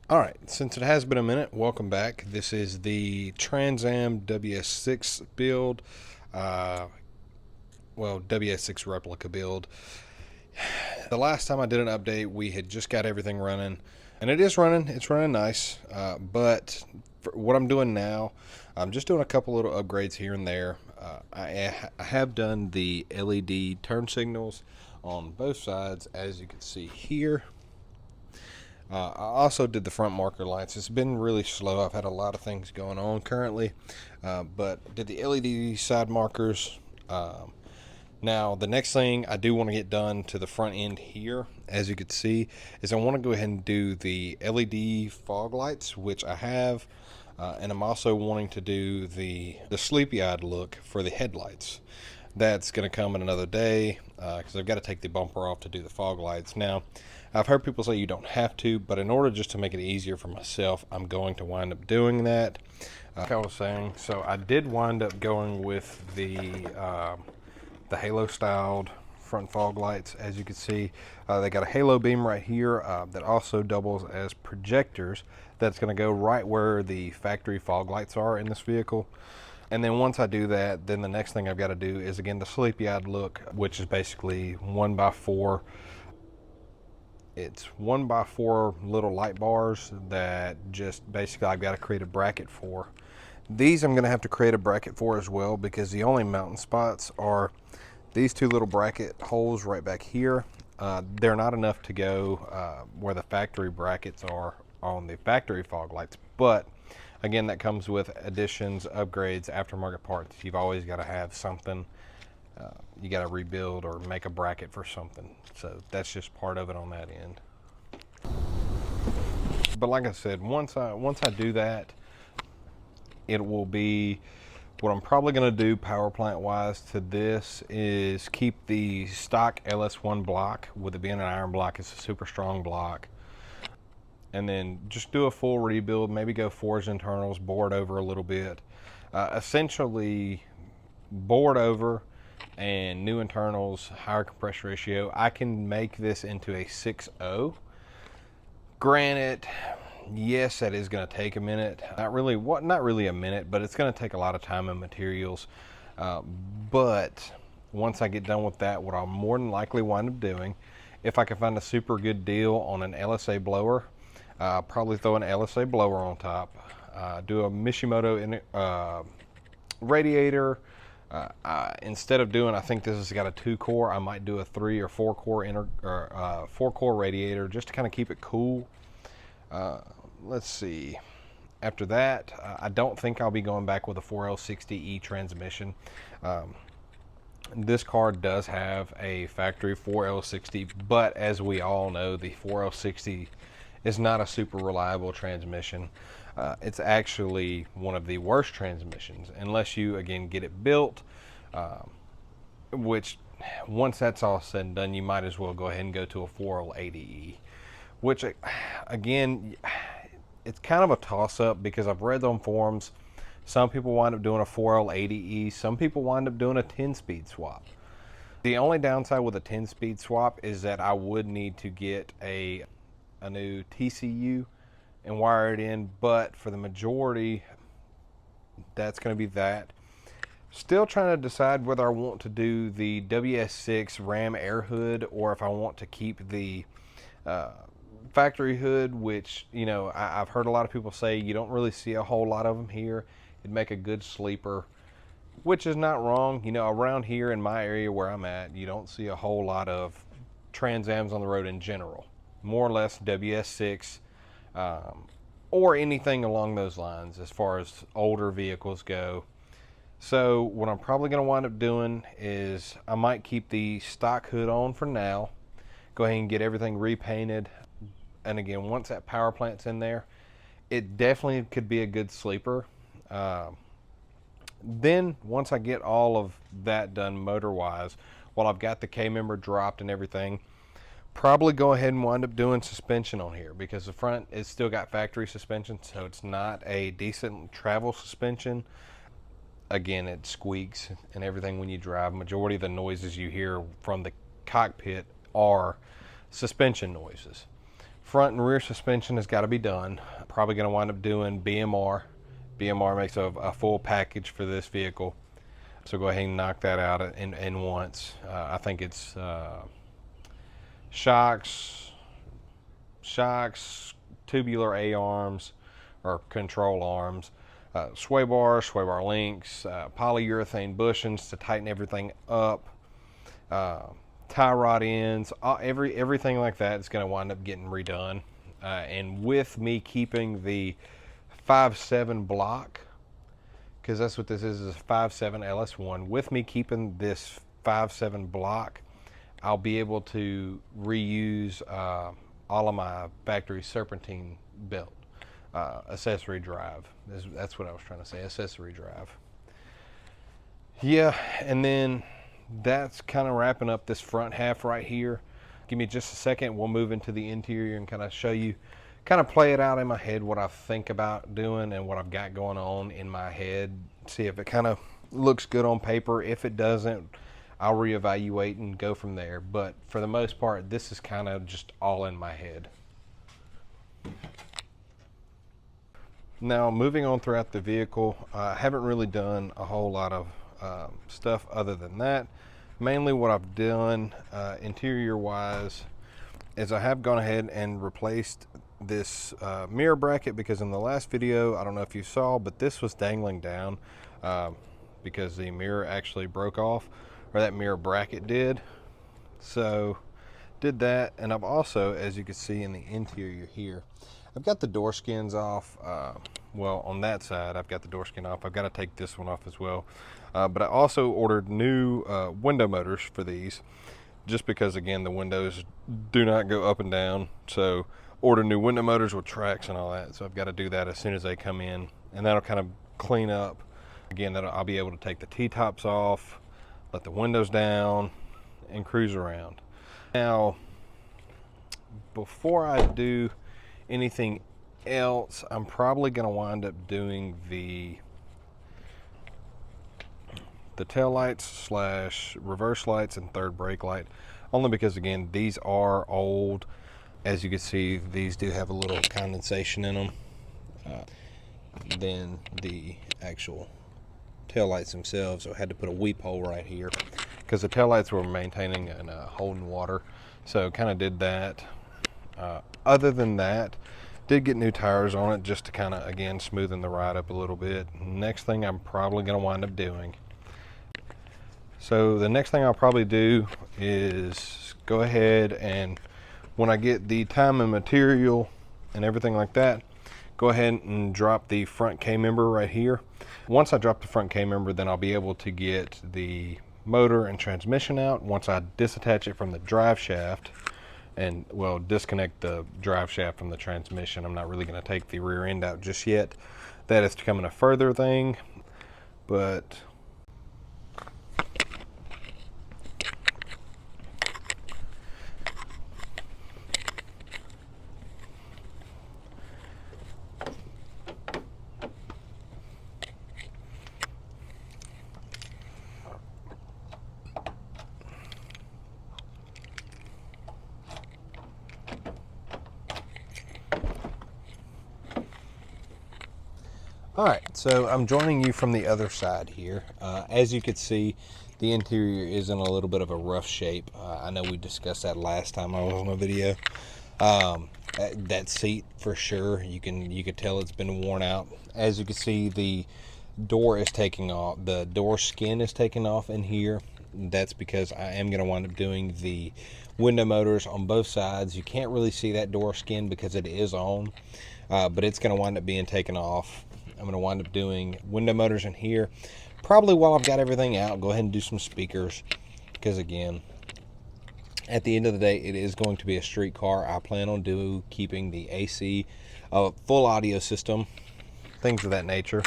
Alright, since it has been a minute, welcome back. This is the Trans Am WS6 build, WS6 replica build. The last time I did an update, we had just got everything running, and it's running nice, but for what I'm doing now, I'm just doing a couple little upgrades here and there. I have done the LED turn signals on both sides, as you can see here. I also did the front marker lights. It's been really slow. I've had a lot of things going on currently, but did the LED side markers. Now, the next thing I do want to get done to the front end here, as you can see, is I want to go ahead and do the LED fog lights, which I have, and I'm also wanting to do the sleepy-eyed look for the headlights. That's going to come in another day, because I've got to take the bumper off to do the fog lights. Now, I've heard people say you don't have to, but in order just to make it easier for myself, I'm going to wind up doing that. Like I was saying, so I did wind up going with the halo styled front fog lights. As you can see, they got a halo beam right here that also doubles as projectors. That's going to go right where the factory fog lights are in this vehicle. And then once I do that, then the next thing I've got to do is, again, the sleepy-eyed look, which is basically 1x4. It's 1x4 little light bars that just basically I've got to create a bracket for. These I'm going to have to create a bracket for as well, because the only mounting spots are these two little bracket holes right back here. They're not enough to go where the factory brackets are on the factory fog lights, but again, that comes with additions, upgrades, aftermarket parts. You've always got to have something. You got to rebuild or make a bracket for something. So that's just part of it on that end. But like I said, once I do that, it will be, what I'm probably going to do power plant wise to this is keep the stock LS1 block, with it being an iron block. It's a super strong block. And then just do a full rebuild, maybe go forged internals, board over a little bit. Essentially board over and new internals, higher compressor ratio. I can make this into a 6.0. Granted, yes, that is going to take a minute. Not really a minute, but it's going to take a lot of time and materials. But once I get done with that, what I'll more than likely wind up doing, if I can find a super good deal on an LSA blower, probably throw an LSA blower on top, do a Mishimoto radiator. Instead of doing, I think this has got a 2-core, I might do a 3 or 4-core 4-core radiator, just to kind of keep it cool. Let's see. After that, I don't think I'll be going back with a 4L60E transmission. This car does have a factory 4L60, but as we all know, the 4L60 is not a super reliable transmission. It's actually one of the worst transmissions, unless you, again, get it built, which once that's all said and done, you might as well go ahead and go to a 4L80E, which, again, it's kind of a toss-up, because I've read on forums, some people wind up doing a 4L80E, some people wind up doing a 10-speed swap. The only downside with a 10-speed swap is that I would need to get a new TCU and wire it in, but for the majority, that's going to be that. Still trying to decide whether I want to do the WS6 Ram air hood, or if I want to keep the factory hood, which, you know, I've heard a lot of people say you don't really see a whole lot of them here. It'd make a good sleeper, which is not wrong. You know, around here in my area where I'm at, you don't see a whole lot of Trans Ams on the road in general. More or less WS6 or anything along those lines as far as older vehicles go. So what I'm probably going to wind up doing is I might keep the stock hood on for now, go ahead and get everything repainted, and again, once that power plant's in there, it definitely could be a good sleeper. Then once I get all of that done motor wise, while I've got the K-member dropped and everything, probably go ahead and wind up doing suspension on here, because the front is still got factory suspension, so it's not a decent travel suspension. Again, it squeaks and everything when you drive. Majority of the noises you hear from the cockpit are suspension noises. Front and rear suspension has got to be done. Probably going to wind up doing BMR. BMR makes a full package for this vehicle. So go ahead and knock that out in once. I think it's shocks, tubular A-arms or control arms, sway bar links, polyurethane bushings to tighten everything up, tie rod ends, everything like that is going to wind up getting redone. And with me keeping the 5.7 block, because that's what this is a 5.7 LS1. With me keeping this 5.7 block, I'll be able to reuse all of my factory serpentine belt, accessory drive. That's what I was trying to say, accessory drive. Yeah, and then that's kind of wrapping up this front half right here. Give me just a second, we'll move into the interior and kind of show you, kind of play it out in my head what I think about doing and what I've got going on in my head. See if it kind of looks good on paper. If it doesn't, I'll reevaluate and go from there. But for the most part, this is kind of just all in my head. Now, moving on throughout the vehicle, I haven't really done a whole lot of stuff other than that. Mainly what I've done interior wise is I have gone ahead and replaced this mirror bracket, because in the last video, I don't know if you saw, but this was dangling down because the mirror actually broke off, or that mirror bracket did. So did that, and I've also, as you can see in the interior here, I've got the door skins off. Well, on that side I've got the door skin off. I've got to take this one off as well, but I also ordered new window motors for these, just because again the windows do not go up and down. So order new window motors with tracks and all that, so I've got to do that as soon as they come in, and that'll kind of clean up. Again, I'll be able to take the T-tops off, let the windows down, and cruise around. Now, before I do anything else, I'm probably going to wind up doing the tail lights slash reverse lights and third brake light, only because again these are old. As you can see, these do have a little condensation in them than the actual tail lights themselves. So I had to put a weep hole right here because the tail lights were maintaining and holding water, so kind of did that. Other than that, did get new tires on it just to kind of again smoothen the ride up a little bit. Next thing I'm probably going to wind up doing, so the next thing I'll probably do is go ahead and, when I get the time and material and everything like that, go ahead and drop the front K-member right here. Once I drop the front K-member, then I'll be able to get the motor and transmission out. Once I disattach it from the drive shaft and, well, disconnect the drive shaft from the transmission, I'm not really going to take the rear end out just yet. That is becoming a further thing, but all right, so I'm joining you from the other side here. As you could see, the interior is in a little bit of a rough shape. I know we discussed that last time I was on a video. That seat for sure, you could tell it's been worn out. As you can see, the door is taking off. The door skin is taking off in here. That's because I am going to wind up doing the window motors on both sides. You can't really see that door skin because it is on, but it's going to wind up being taken off. I'm going to wind up doing window motors in here. Probably while I've got everything out, go ahead and do some speakers, because again, at the end of the day, it is going to be a street car. I plan on keeping the AC, full audio system, things of that nature.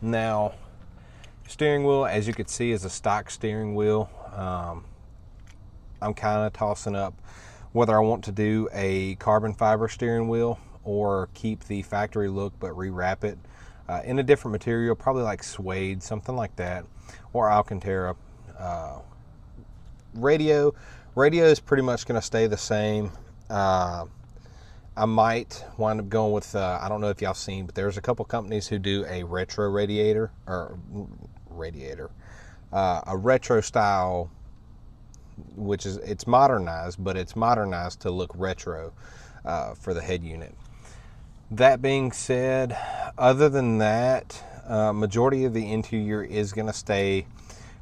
Now, steering wheel, as you can see, is a stock steering wheel. I'm kind of tossing up whether I want to do a carbon fiber steering wheel or keep the factory look but rewrap it in a different material, probably like suede, something like that, or Alcantara. Radio is pretty much going to stay the same. I might wind up going with, I don't know if y'all seen, but there's a couple companies who do a retro a retro style, which is, it's modernized, but it's modernized to look retro for the head unit. That being said, other than that, majority of the interior is going to stay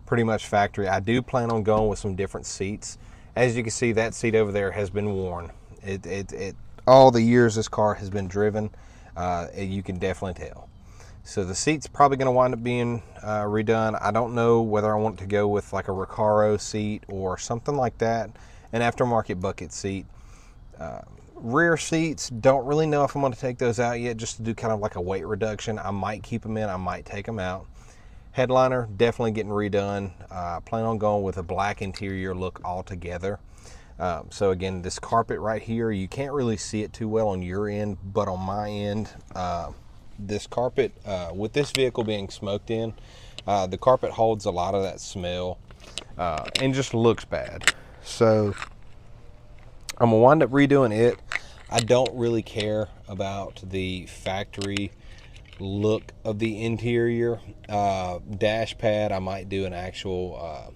pretty much factory. I do plan on going with some different seats. As you can see, that seat over there has been worn. It all the years this car has been driven, you can definitely tell. So the seat's probably going to wind up being redone. I don't know whether I want to go with like a Recaro seat or something like that, an aftermarket bucket seat. Rear seats, don't really know if I'm going to take those out yet, just to do kind of like a weight reduction. I might keep them in, I might take them out. Headliner, definitely getting redone. Plan on going with a black interior look altogether. So again, this carpet right here, you can't really see it too well on your end, but on my end, this carpet, with this vehicle being smoked in, the carpet holds a lot of that smell and just looks bad. So I'm gonna wind up redoing it. I don't really care about the factory look of the interior. Dash pad, I might do an actual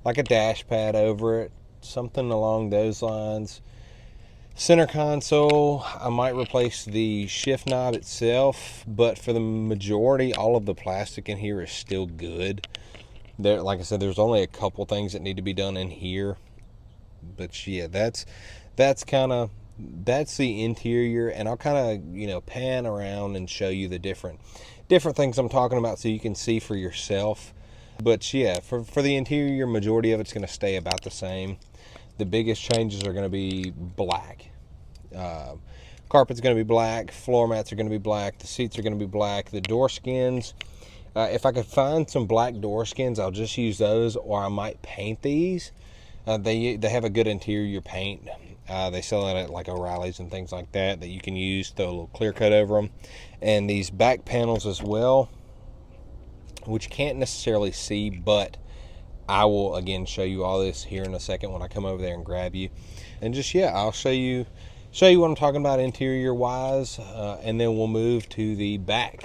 like a dash pad over it, something along those lines. Center console, I might replace the shift knob itself, but for the majority, all of the plastic in here is still good. There, like I said, there's only a couple things that need to be done in here, but yeah, that's the interior, and I'll kind of, you know, pan around and show you the different things I'm talking about so you can see for yourself. But yeah, for the interior, majority of it's going to stay about the same. The biggest changes are going to be black. Carpet's going to be black, floor mats are going to be black, the seats are going to be black, the door skins, if I could find some black door skins, I'll just use those, or I might paint these. They have a good interior paint. They sell it at like O'Reilly's and things like that you can use, throw a little clear coat over them. And these back panels as well, which you can't necessarily see, but I will again show you all this here in a second when I come over there and grab you. And just, yeah, I'll show you what I'm talking about interior wise, and then we'll move to the back.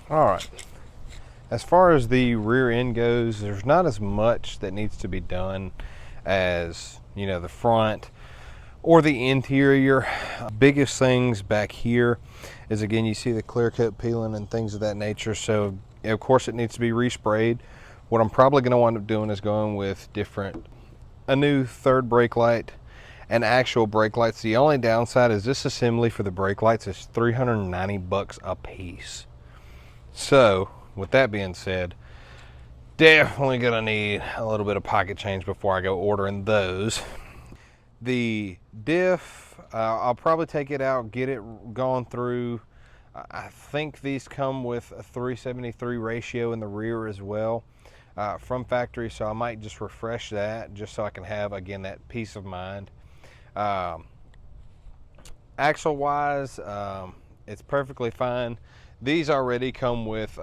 All right, as far as the rear end goes, there's not as much that needs to be done as, you know, the front or the interior. Biggest things back here is, again, you see the clear coat peeling and things of that nature, so of course it needs to be resprayed. What I'm probably going to wind up doing is going with a new third brake light and actual brake lights. The only downside is this assembly for the brake lights is $390 a piece. So with that being said, definitely gonna need a little bit of pocket change before I go ordering those. The diff, I'll probably take it out, get it gone through. I think these come with a 373 ratio in the rear as well from factory, so I might just refresh that just so I can have, again, that peace of mind. Axle wise, it's perfectly fine. These already come with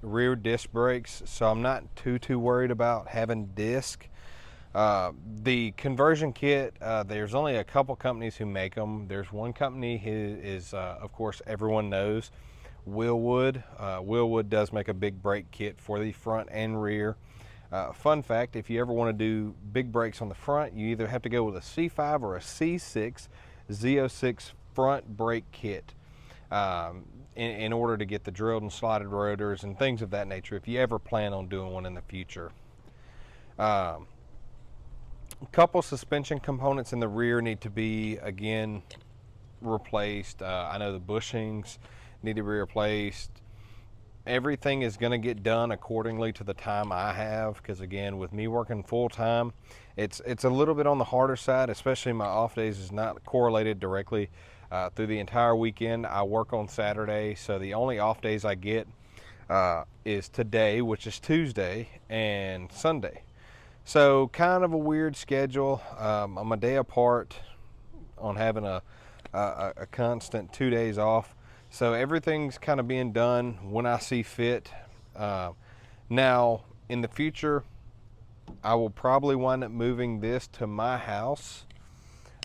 rear disc brakes, so I'm not too worried about having disc. The conversion kit, there's only a couple companies who make them. There's one company who is, of course, everyone knows, Willwood. Willwood does make a big brake kit for the front and rear. Fun fact, if you ever want to do big brakes on the front, you either have to go with a C5 or a C6 Z06 front brake kit. In order to get the drilled and slotted rotors and things of that nature, if you ever plan on doing one in the future. A couple suspension components in the rear need to be, again, replaced. I know the bushings need to be replaced. Everything is going to get done accordingly to the time I have, because again, with me working full time, it's a little bit on the harder side, especially my off days is not correlated directly through the entire weekend. I work on Saturday, so the only off days I get is today, which is Tuesday, and Sunday. So kind of a weird schedule. I'm a day apart on having a constant 2 days off. So everything's kind of being done when I see fit. Now, in the future, I will probably wind up moving this to my house.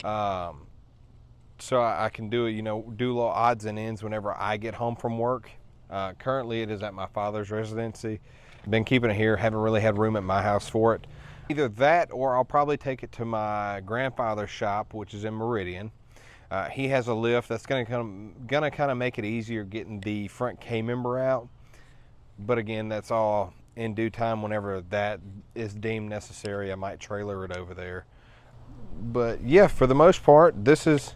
So I can do it, do little odds and ends whenever I get home from work. Currently, it is at my father's residency. Been keeping it here, haven't really had room at my house for it. Either that, or I'll probably take it to my grandfather's shop, which is in Meridian. He has a lift that's gonna kind of make it easier getting the front K-member out. But again, that's all in due time. Whenever that is deemed necessary, I might trailer it over there. But yeah, for the most part, this is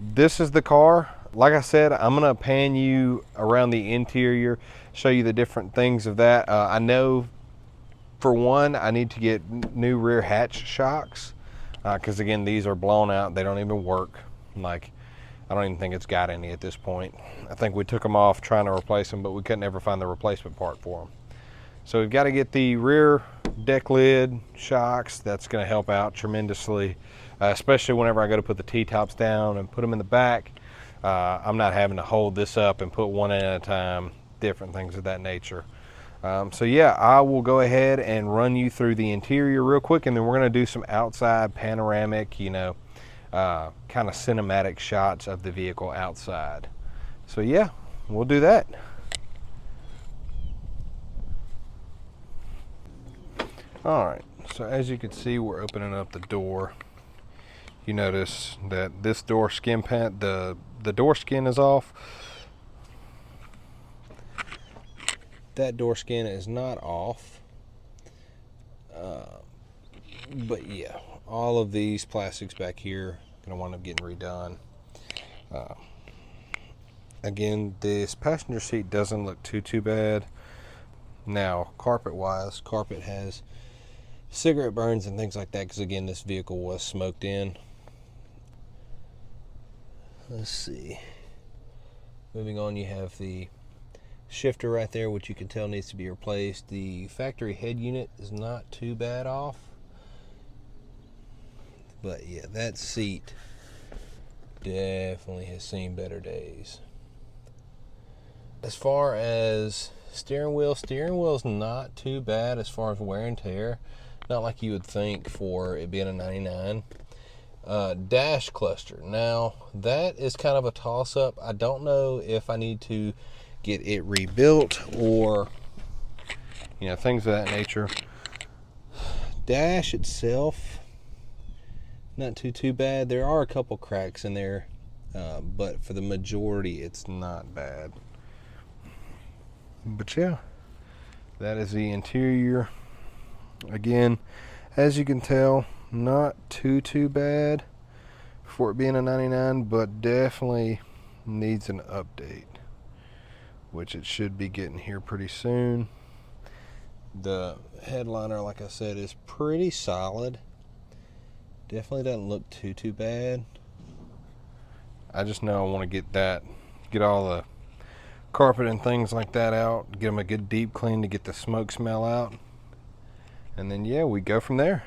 the car. Like I said, I'm gonna pan you around the interior, show you the different things of that. I know, for one, I need to get new rear hatch shocks, because again, these are blown out. They don't even work. Like, I don't even think it's got any at this point. I think we took them off trying to replace them, but we couldn't ever find the replacement part for them. So we've got to get the rear deck lid shocks. That's going to help out tremendously, especially whenever I go to put the T-tops down and put them in the back. I'm not having to hold this up and put one in at a time, different things of that nature. So yeah, I will go ahead and run you through the interior real quick, and then we're going to do some outside panoramic, kind of cinematic shots of the vehicle outside. So yeah, we'll do that. All right, so as you can see, we're opening up the door. You notice that this door skin pad, the door skin is off. That door skin is not off. But yeah, all of these plastics back here gonna wind up getting redone. Again, this passenger seat doesn't look too bad. Now, carpet wise, carpet has cigarette burns and things like that, because again, this vehicle was smoked in. Let's see. Moving on, you have the shifter right there, which you can tell needs to be replaced. The factory head unit is not too bad off. But yeah, that seat definitely has seen better days. As far as steering wheel's not too bad as far as wear and tear. Not like you would think for it being a 99. Dash cluster. Now, that is kind of a toss-up. I don't know if I need to get it rebuilt or, things of that nature. Dash itself, not too bad. There are a couple cracks in there, but for the majority, it's not bad. But yeah, that is the interior. Again, as you can tell, not too bad for it being a 99, but definitely needs an update, which it should be getting here pretty soon. The headliner, like I said, is pretty solid. Definitely doesn't look too bad. I just know I want to get all the carpet and things like that out, get them a good deep clean to get the smoke smell out, and then yeah, we go from there.